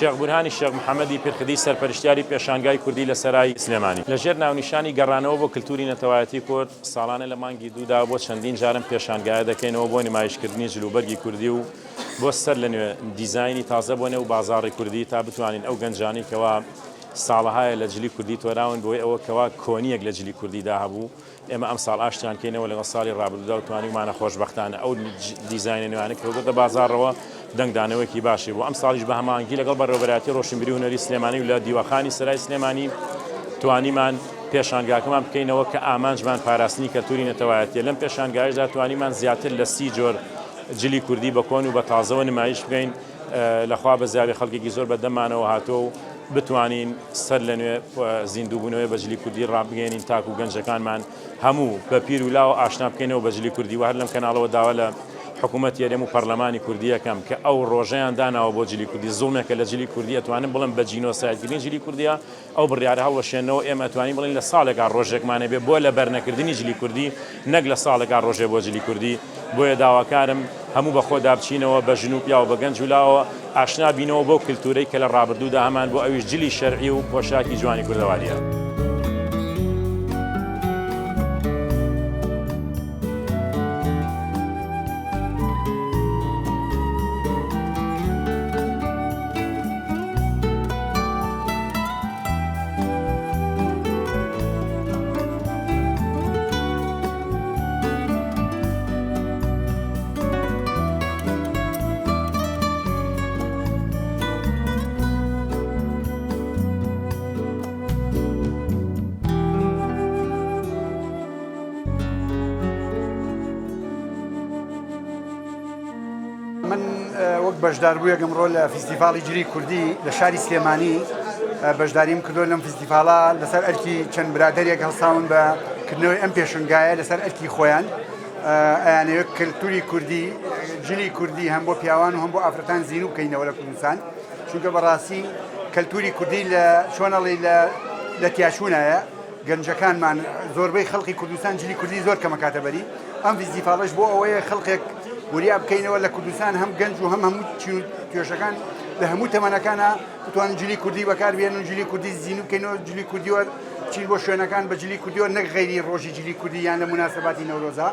شێخ بورهانی شێخ محەممەدی پێرخدی سەرپەرشتیاری پێشانگای کوردی لە سەرای سلێمانی لەژێر ناونیشانی گەڕانەوە بۆ کللتوری نەتەوایەتی کورد ساڵانە لە مانگی دوودا بۆ چەندین جارم پێشانگایە دەکەینەوە بۆ نمایشکردنی جلوبەرگی کوردی و بۆ سەر لە نوێ دیزایانی تازە بۆ نێو بازاڕی کوردی تا بتوانین ئەو گەنجانی کەوا ساڵەهایە لە جلی کوردی تۆراون بۆی ئەوە کەوا کۆنیەک لە جلی کوردیدا هەبوو ئێمە ئەم ساڵ ئاشتیان کەینەوە لەگەڵ ساڵی ڕابردوودا و توانیمانە خۆشبەختانە ئەو دیزاینە نوێیانە کەوتە بازاڕەوە دەنگدانەوەکی باشی بوو ئەم ساڵیش بە هەماهەنگی لەگەڵ بەڕێوەبەرایەتی ڕۆشنبیری و هونەری سلێمانی و لە دیوەخانی سەرای سلێمانی توانیمان پێشانگاکەمان بکەینەوە کە ئامانجمان پاراستنی کەلتوری نەتەوایەتیە لەم پێشانگایشدا توانیمان زیاتر لە 30 جۆر جلی کوردی بە کۆن و بە تازەوە نمایش بکەین لەخوا بە زیاوی خەڵکێکی زۆر بەدەمانەوە هاتۆ و بتوانین سەر لە نوێ زیندووبوونەوەی بە جلی کوردی ڕابگەێنین تاکو و گەنجەکانمان هەموو بە پیر و لاوە ئاشنا بکەینەوە بە جلی کوردی و هەر لەم کەناڵەوە داوا لە حکوومەت یاریێم و پەرلەمانی کوردی یەکەم کە ئەو ڕۆژەیان داناوە بۆ جلی کوردی زوڵمێکە لە جلی کوردی ئەتوانن بڵێن بە جینۆسایدکردنی جلی کوردیە ئەو بڕیارە هەڵوەشێنەوە ئێمە ئەتوانین بڵین لە ساڵێکا ڕۆژێکمانە بێ بۆ لە بەرنەکردنی جلی کوردی نەک لە ساڵێکا ڕۆژێ بۆ جلی کوردی بۆیە داواکارم هەموو بە خۆدا بچینەوە بە ژن و پیا و بە گەنج و لاوە ئاشنا بینەوە بۆ کللتورەی کە لە ڕابردوودا هەمان بۆ ئەویش جلی شەرعی و پۆشاکی جوانی کوردەواریە. من وەک بەشدار بوو یەکەمڕۆ لە فیستیڤاڵی جلی کوردی لە شاری سلێمانی بەشداریم کردو لەم فیستیڤاڵە لەسەر ئەرکی چەند برادەرێک هەڵساون بە کردنەوەی ئەم پێشنگایە لەسەر ئەرکی خۆیان ئەیانەوە کللتوری کوردی جلی کوردی هەم بۆ پیاوان و هەم بۆ ئافرەتان زین و بکەینەوە لە کوردستان چونکە بەڕاستی کللتوری کوردی لە چۆنەڵی لە تیاچوونایە گەنجەکانمان زۆربەی خەڵکی کوردستان جلی کوردی زۆر کەمە کاتەبەری ئەم فیستیڤاڵەش بۆ ئەوەیە خەڵقێک وریا بکەینەوە لە کوردستان هەم گەنج و هەموو کێشەکان لە هەموو تەمەنەکانە بتوانن جلی کوردی بەکاربێنن و جلی کوردی زین و بکەینەوە جلی کوردیوە چین بۆ شوێنەکان بە جلی کوردیوە نەک غەیری ڕۆژی جلی کوردی یان لە مناسبەتی نەورۆزە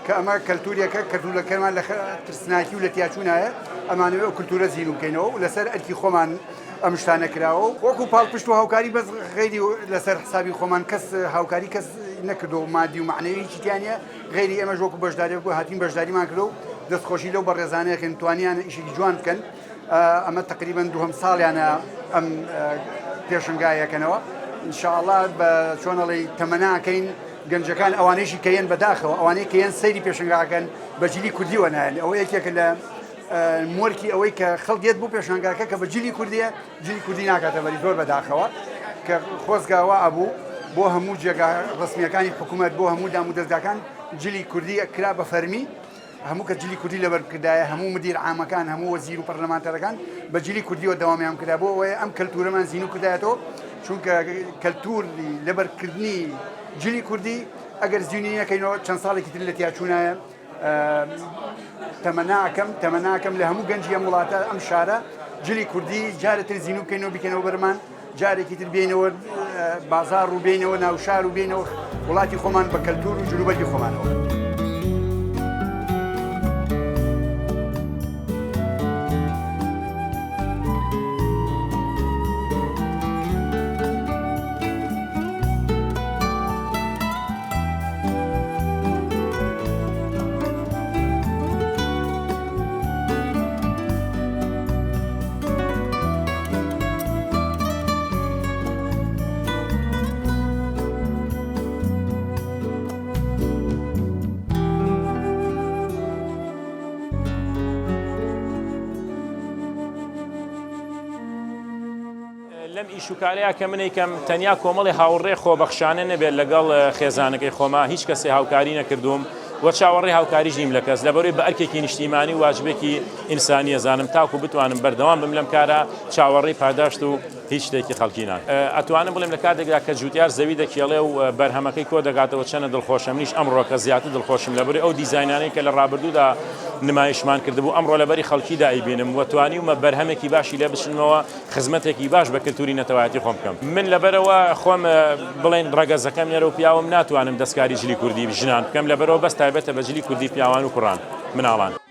کە ئەمە کەلتوریەکە کەلتورەکەمان لە ترسناکی و لە تیاچوونایە ئەمانەوە ئەو کللتورە زین و بکەینەوە و لەسەر ئەرکی خۆمان ئەم شتانە کراوە وەکو پاڵپشت و هاوکاری بەس غەیری لەسەر حسابی خۆمان کەس هاوکاری کەس نەکردەوە مادی و معنەوی چیتیانە غەیری ئەمە ژۆک و بەشداری وەکو هاتین بەشداریمان کردو دەستخۆشی لەو بە ڕێزانەیەکن توانیان ئیشێکی جوان بکەن ئەمە تقریبا دووهەم ساڵیانە ئەم پێشنگایەکەنەوە ئینشاءڵڵا بە چۆنەڵی تەمەناکەین گەنجەکان ئەوانەیشی کەیەن بەداخەوە ئەوانەی کەیەن سەیری پێشنگاکەن بە جلی کوردیوە نایەن ئەوە یەکێکە لە مۆرکی ئەوەی کە خەڵکێت بۆ پێشنگاکە کە بە جلی کوردیە جلی کوردی ناکاتە بەری زۆر بەداخەوە کە خۆزگاوە ئەبوو بۆ هەموو جێگا ڕسمیەکانی حکوومەت بۆ هەموو دام و دەستگاکان جلی کوردی کرا بە فەرمی هەموو کە جلی کوردی لەبەرکردایە هەموو مدیر عامەکان هەموو وەزیر و پەرلەمانتەرەکان بە جلی کوردیەوە دەوامیان کرا بۆ ئەوەیە ئەم کەلتورەمان زین و کردایەتەوە چونکە کەلتوری لەبەرکردنی جلی کوردی ئەگەر زیینی نەکەینەوە چەند ساڵێکی تر لە تیاچوونایە تەمەناکەم لە هەموو گەنجی ئەم وڵاتە ئەم شارە جلی کوردی جارێتر زین و بکەینەوە بکەنەوە بەرمان جارێکی تر بێنەوە بازار و بێنەوە ناوشار و بێنەوە وڵاتی خۆمان بە کەلتور و جلوبەرگی خۆمانەوە. لەم ئیشوکارەیە کە منێکم تەنیا کۆمەڵی هاوڕێ خۆبەخشانە نەبێت لەگەڵ خێزانەکەی خۆما هیچ کەسێ هاوکاری نەکردوم وە چاوەڕێ هاوکاریش نیم لە کەس لەبەرەوەی بە ئەرکێکی نیشتیمانی و واجبێکی ئینسانی ئەزانم تاکو بتوانم بەردەوام بم لەم کارە چاوەڕێی پاداشت و هیچ شتێکی خەڵکی ناکە. ئەتوانم بڵێم لە کاتێکدا کە جوتیار زەوی دەکێڵێ و بەرهەمەکەی کۆ دەگاتەوە چەنە دڵخۆشە، منیش ئەمڕۆکە زیاتر دڵخۆشم لەبەر ئەو دیزاینانەی کە لە ڕابردوودا نمایشمان کردبوو ئەمڕۆ لەبەری خەڵکیدا ئەیبینم و توانیومە بەرهەمێکی باشی لێ بچنەوە، خزمەتێکی باش بە کلتوری نەتەوایەتی خۆم بکەم. من لەبەرەوە خۆم بڵێن ڕەگەزەکەم لێرە و پیاوم ناتوانم دەستکاری جلی کوردی ژنان بکەم، لەبەرەوە بەس تایبەتە بە جلی کوردی پیاوان و کوڕان مناڵان.